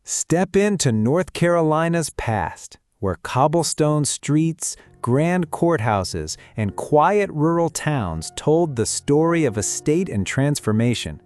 Step into North Carolina's past, where cobblestone streets, grand courthouses, and quiet rural towns told the story of a state and transformation.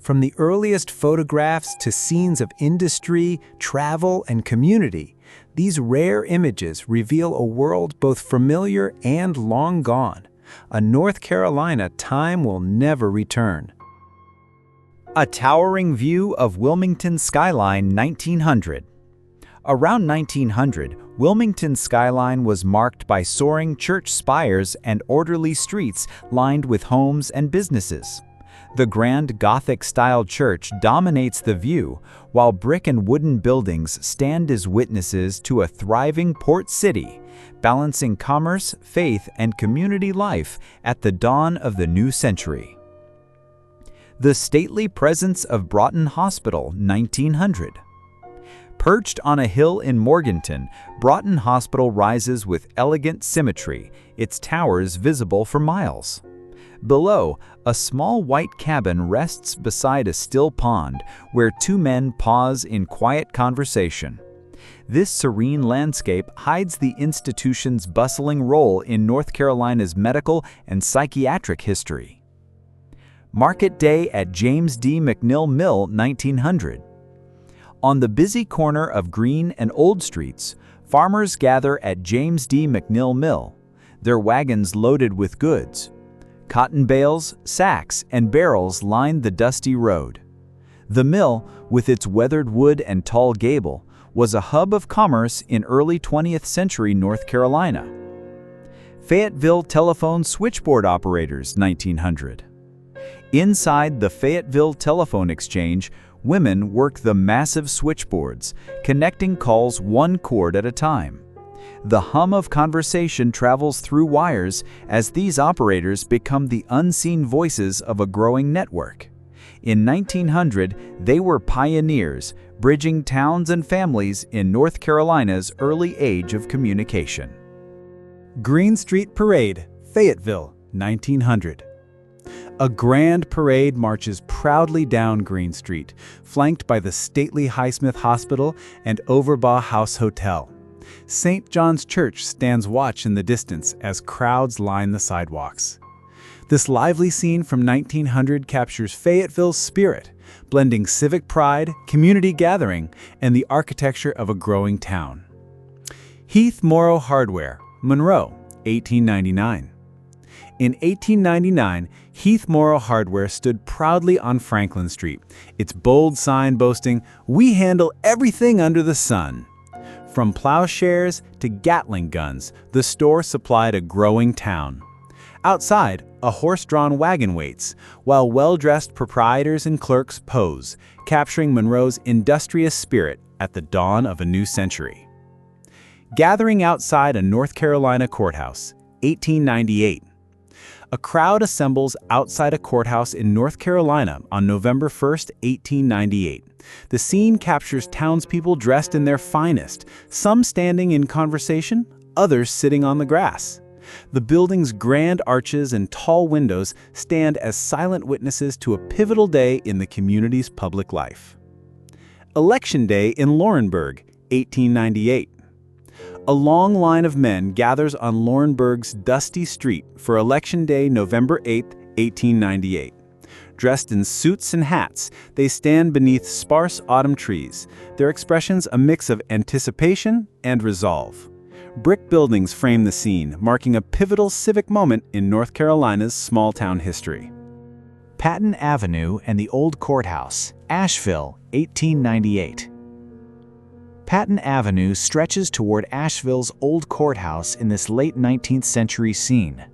From the earliest photographs to scenes of industry, travel, and community, these rare images reveal a world both familiar and long gone, a North Carolina time will never return. A towering view of Wilmington skyline 1900. Around 1900, Wilmington's skyline was marked by soaring church spires and orderly streets lined with homes and businesses. The grand Gothic-style church dominates the view, while brick and wooden buildings stand as witnesses to a thriving port city, balancing commerce, faith, and community life at the dawn of the new century. The stately presence of Broughton Hospital, 1900. Perched on a hill in Morganton, Broughton Hospital rises with elegant symmetry, its towers visible for miles. Below, a small white cabin rests beside a still pond where two men pause in quiet conversation. This serene landscape hides the institution's bustling role in North Carolina's medical and psychiatric history. Market Day at James D. McNill Mill, 1900. On the busy corner of Green and Old Streets, farmers gather at James D. McNill Mill, their wagons loaded with goods. Cotton bales, sacks, and barrels line the dusty road. The mill, with its weathered wood and tall gable, was a hub of commerce in early 20th century North Carolina. Fayetteville Telephone Switchboard Operators, 1900. Inside the Fayetteville Telephone Exchange, women work the massive switchboards, connecting calls one cord at a time. The hum of conversation travels through wires as these operators become the unseen voices of a growing network. In 1900, they were pioneers, bridging towns and families in North Carolina's early age of communication. Green Street Parade, Fayetteville, 1900. A grand parade marches proudly down Green Street, flanked by the stately Highsmith Hospital and Overbaugh House Hotel. St. John's Church stands watch in the distance as crowds line the sidewalks. This lively scene from 1900 captures Fayetteville's spirit, blending civic pride, community gathering, and the architecture of a growing town. Heath Morrow Hardware, Monroe, 1899. In 1899, Heath Morrow Hardware stood proudly on Franklin Street, its bold sign boasting, "We handle everything under the sun." From plowshares to Gatling guns, the store supplied a growing town. Outside, a horse-drawn wagon waits, while well-dressed proprietors and clerks pose, capturing Monroe's industrious spirit at the dawn of a new century. Gathering outside a North Carolina courthouse, 1898. A crowd assembles outside a courthouse in North Carolina on November 1, 1898. The scene captures townspeople dressed in their finest, some standing in conversation, others sitting on the grass. The building's grand arches and tall windows stand as silent witnesses to a pivotal day in the community's public life. Election Day in Laurinburg, 1898. A long line of men gathers on Laurinburg's dusty street for Election Day, November 8, 1898. Dressed in suits and hats, they stand beneath sparse autumn trees, their expressions a mix of anticipation and resolve. Brick buildings frame the scene, marking a pivotal civic moment in North Carolina's small-town history. Patton Avenue and the Old Courthouse, Asheville, 1898. Patton Avenue stretches toward Asheville's Old Courthouse in this late 19th century scene.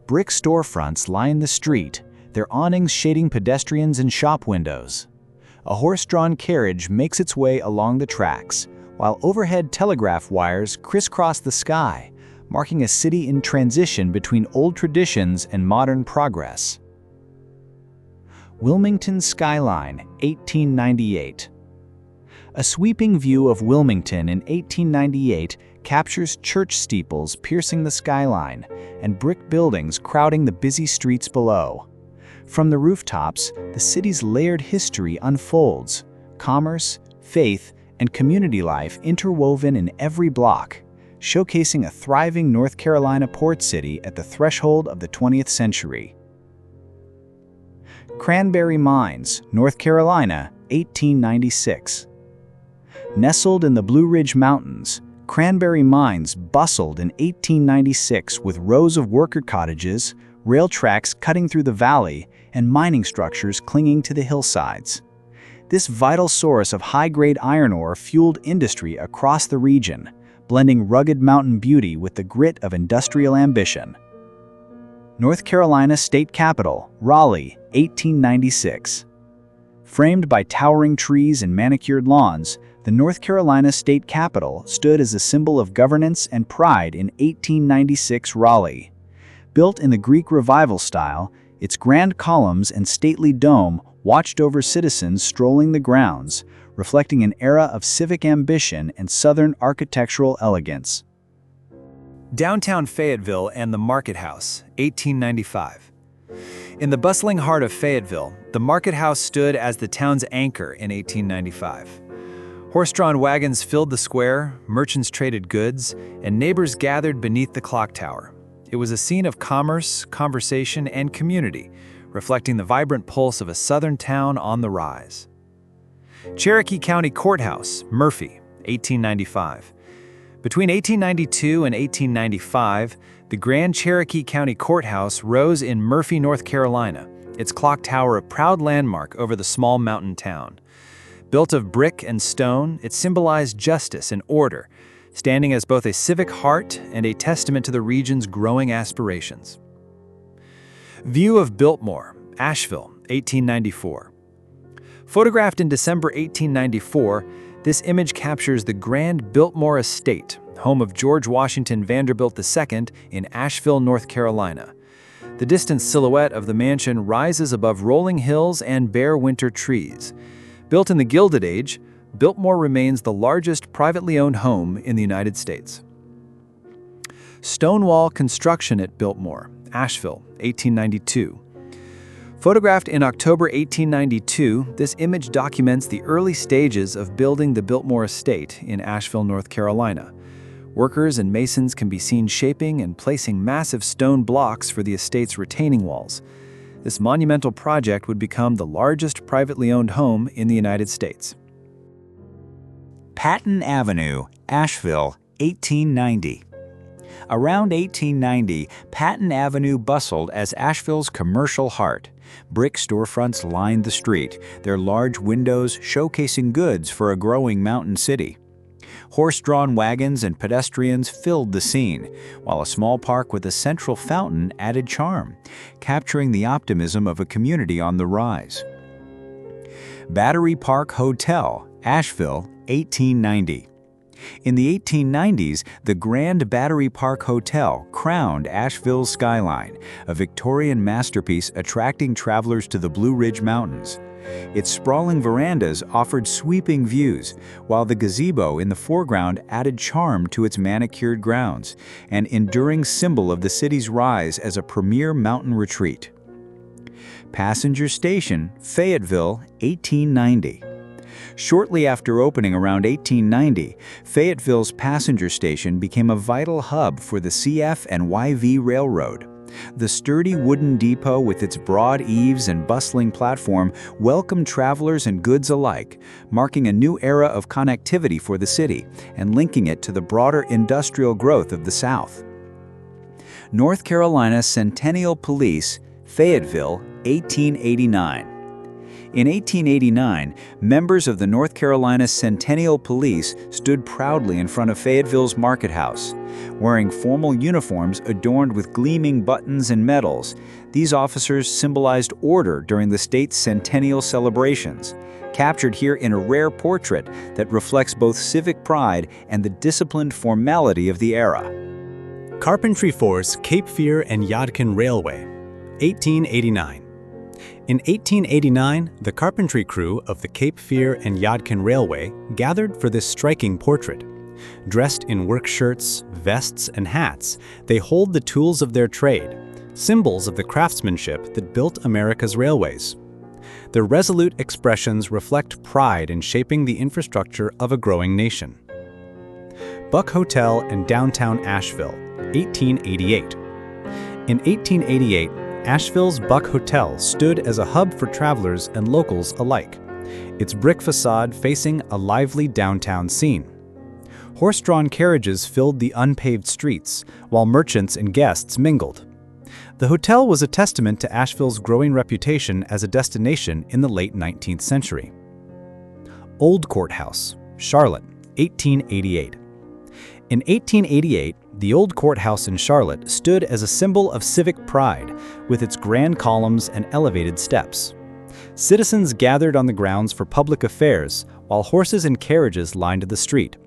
Brick storefronts line the street, their awnings shading pedestrians and shop windows. A horse-drawn carriage makes its way along the tracks, while overhead telegraph wires crisscross the sky, marking a city in transition between old traditions and modern progress. Wilmington Skyline, 1898. A sweeping view of Wilmington in 1898 captures church steeples piercing the skyline and brick buildings crowding the busy streets below. From the rooftops, the city's layered history unfolds: commerce, faith, and community life interwoven in every block, showcasing a thriving North Carolina port city at the threshold of the 20th century. Cranberry Mines, North Carolina, 1896. Nestled in the Blue Ridge Mountains, Cranberry Mines bustled in 1896 with rows of worker cottages, rail tracks cutting through the valley, and mining structures clinging to the hillsides. This vital source of high-grade iron ore fueled industry across the region, blending rugged mountain beauty with the grit of industrial ambition. North Carolina State Capitol, Raleigh, 1896. Framed by towering trees and manicured lawns, the North Carolina State Capitol stood as a symbol of governance and pride in 1896 Raleigh. Built in the Greek Revival style, its grand columns and stately dome watched over citizens strolling the grounds, reflecting an era of civic ambition and Southern architectural elegance. Downtown Fayetteville and the Market House, 1895. In the bustling heart of Fayetteville, the Market House stood as the town's anchor in 1895. Horse-drawn wagons filled the square, merchants traded goods, and neighbors gathered beneath the clock tower. It was a scene of commerce, conversation, and community, reflecting the vibrant pulse of a southern town on the rise. Cherokee County Courthouse, Murphy, 1895. Between 1892 and 1895, the Grand Cherokee County Courthouse rose in Murphy, North Carolina, its clock tower a proud landmark over the small mountain town. Built of brick and stone, it symbolized justice and order, standing as both a civic heart and a testament to the region's growing aspirations. View of Biltmore, Asheville, 1894. Photographed in December 1894, this image captures the grand Biltmore Estate, home of George Washington Vanderbilt II in Asheville, North Carolina. The distant silhouette of the mansion rises above rolling hills and bare winter trees. Built in the Gilded Age, Biltmore remains the largest privately owned home in the United States. Stonewall construction at Biltmore, Asheville, 1892. Photographed in October 1892, this image documents the early stages of building the Biltmore Estate in Asheville, North Carolina. Workers and masons can be seen shaping and placing massive stone blocks for the estate's retaining walls. This monumental project would become the largest privately owned home in the United States. Patton Avenue, Asheville, 1890. Around 1890, Patton Avenue bustled as Asheville's commercial heart. Brick storefronts lined the street, their large windows showcasing goods for a growing mountain city. Horse-drawn wagons and pedestrians filled the scene, while a small park with a central fountain added charm, capturing the optimism of a community on the rise. Battery Park Hotel, Asheville, 1890. In the 1890s, the Grand Battery Park Hotel crowned Asheville's skyline, a Victorian masterpiece attracting travelers to the Blue Ridge Mountains. Its sprawling verandas offered sweeping views, while the gazebo in the foreground added charm to its manicured grounds, an enduring symbol of the city's rise as a premier mountain retreat. Passenger Station, Fayetteville, 1890. Shortly after opening around 1890, Fayetteville's passenger station became a vital hub for the CF and YV Railroad. The sturdy wooden depot with its broad eaves and bustling platform welcomed travelers and goods alike, marking a new era of connectivity for the city and linking it to the broader industrial growth of the South. North Carolina Centennial Police, Fayetteville, 1889. In 1889, members of the North Carolina Centennial Police stood proudly in front of Fayetteville's Market House. Wearing formal uniforms adorned with gleaming buttons and medals, these officers symbolized order during the state's centennial celebrations, captured here in a rare portrait that reflects both civic pride and the disciplined formality of the era. Carpentry Force Cape Fear and Yadkin Railway, 1889. In 1889, the carpentry crew of the Cape Fear and Yadkin Railway gathered for this striking portrait. Dressed in work shirts, vests, and hats, they hold the tools of their trade, symbols of the craftsmanship that built America's railways. Their resolute expressions reflect pride in shaping the infrastructure of a growing nation. Buck Hotel in downtown Asheville, 1888. In 1888, Asheville's Buck Hotel stood as a hub for travelers and locals alike, its brick facade facing a lively downtown scene. Horse-drawn carriages filled the unpaved streets, while merchants and guests mingled. The hotel was a testament to Asheville's growing reputation as a destination in the late 19th century. Old Courthouse, Charlotte, 1888. In 1888, the Old Courthouse in Charlotte stood as a symbol of civic pride, with its grand columns and elevated steps. Citizens gathered on the grounds for public affairs, while horses and carriages lined the street.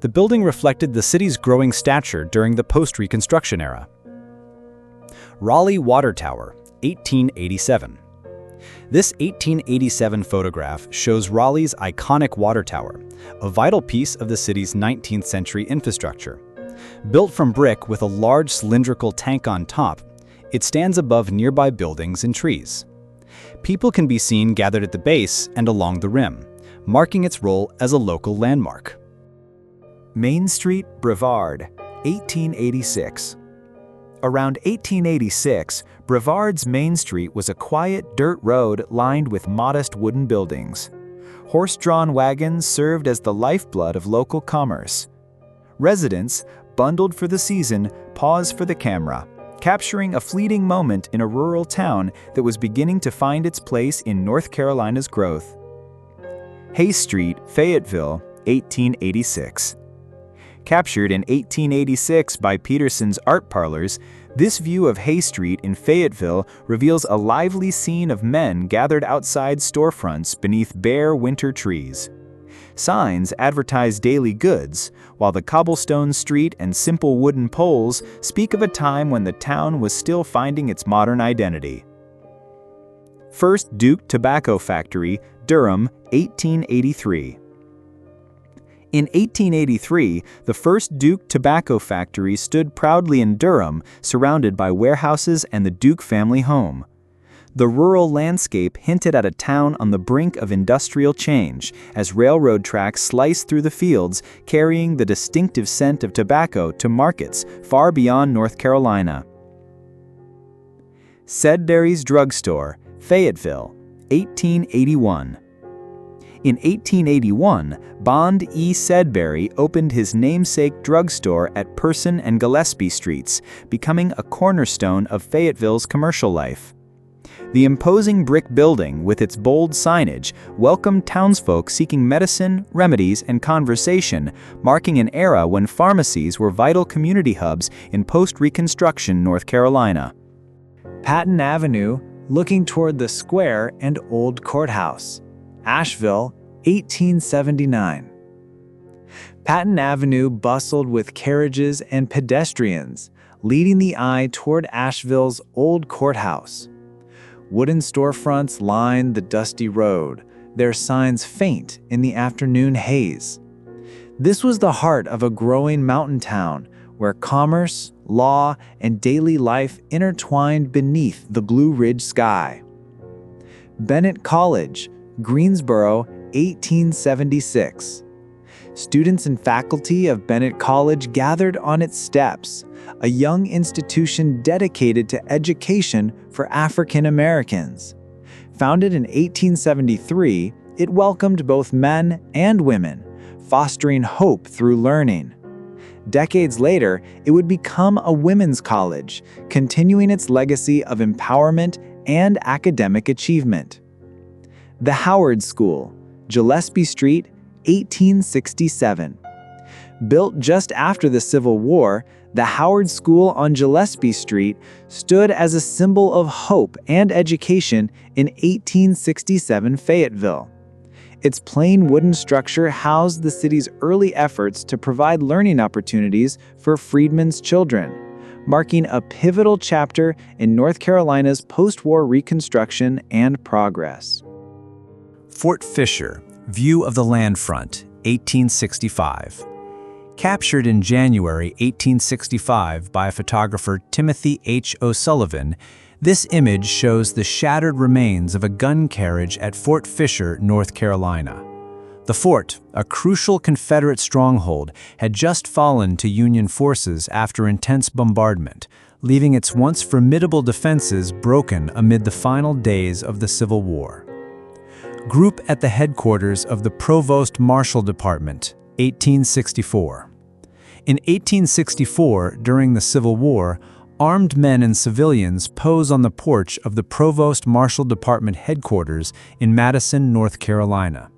The building reflected the city's growing stature during the post-Reconstruction era. Raleigh Water Tower, 1887. This 1887 photograph shows Raleigh's iconic water tower, a vital piece of the city's 19th century infrastructure. Built from brick with a large cylindrical tank on top, it stands above nearby buildings and trees. People can be seen gathered at the base and along the rim, marking its role as a local landmark. Main Street, Brevard, 1886. Around 1886, Brevard's Main Street was a quiet dirt road lined with modest wooden buildings. Horse-drawn wagons served as the lifeblood of local commerce. Residents, bundled for the season, paused for the camera, capturing a fleeting moment in a rural town that was beginning to find its place in North Carolina's growth. Hay Street, Fayetteville, 1886. Captured in 1886 by Peterson's art parlors, this view of Hay Street in Fayetteville reveals a lively scene of men gathered outside storefronts beneath bare winter trees. Signs advertise daily goods, while the cobblestone street and simple wooden poles speak of a time when the town was still finding its modern identity. First Duke Tobacco Factory, Durham, 1883. In 1883, the first Duke Tobacco Factory stood proudly in Durham, surrounded by warehouses and the Duke family home. The rural landscape hinted at a town on the brink of industrial change, as railroad tracks sliced through the fields, carrying the distinctive scent of tobacco to markets far beyond North Carolina. Sedberry's Drugstore, Fayetteville, 1881. In 1881, Bond E. Sedberry opened his namesake drugstore at Person and Gillespie Streets, becoming a cornerstone of Fayetteville's commercial life. The imposing brick building, with its bold signage, welcomed townsfolk seeking medicine, remedies, and conversation, marking an era when pharmacies were vital community hubs in post-Reconstruction North Carolina. Patton Avenue, looking toward the square and Old Courthouse, Asheville, 1879. Patton Avenue bustled with carriages and pedestrians, leading the eye toward Asheville's Old Courthouse. Wooden storefronts lined the dusty road, their signs faint in the afternoon haze. This was the heart of a growing mountain town where commerce, law, and daily life intertwined beneath the Blue Ridge sky. Bennett College, Greensboro, 1876. Students and faculty of Bennett College gathered on its steps, a young institution dedicated to education for African Americans. Founded in 1873, it welcomed both men and women, fostering hope through learning. Decades later, it would become a women's college, continuing its legacy of empowerment and academic achievement. The Howard School, Gillespie Street, 1867. Built just after the Civil War, the Howard School on Gillespie Street stood as a symbol of hope and education in 1867 Fayetteville. Its plain wooden structure housed the city's early efforts to provide learning opportunities for freedmen's children, marking a pivotal chapter in North Carolina's post-war reconstruction and progress. Fort Fisher, view of the land front, 1865. Captured in January 1865 by photographer Timothy H. O'Sullivan, this image shows the shattered remains of a gun carriage at Fort Fisher, North Carolina. The fort, a crucial Confederate stronghold, had just fallen to Union forces after intense bombardment, leaving its once formidable defenses broken amid the final days of the Civil War. Group at the headquarters of the Provost Marshal Department, 1864. In 1864, during the Civil War, armed men and civilians pose on the porch of the Provost Marshal Department headquarters in Madison, North Carolina.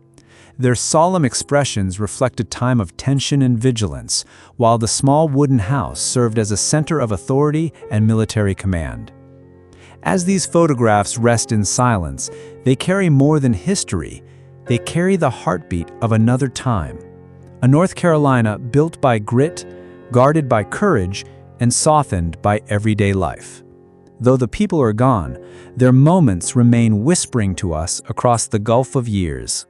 Their solemn expressions reflect a time of tension and vigilance, while the small wooden house served as a center of authority and military command. As these photographs rest in silence, they carry more than history. They carry the heartbeat of another time. A North Carolina built by grit, guarded by courage, and softened by everyday life. Though the people are gone, their moments remain whispering to us across the gulf of years.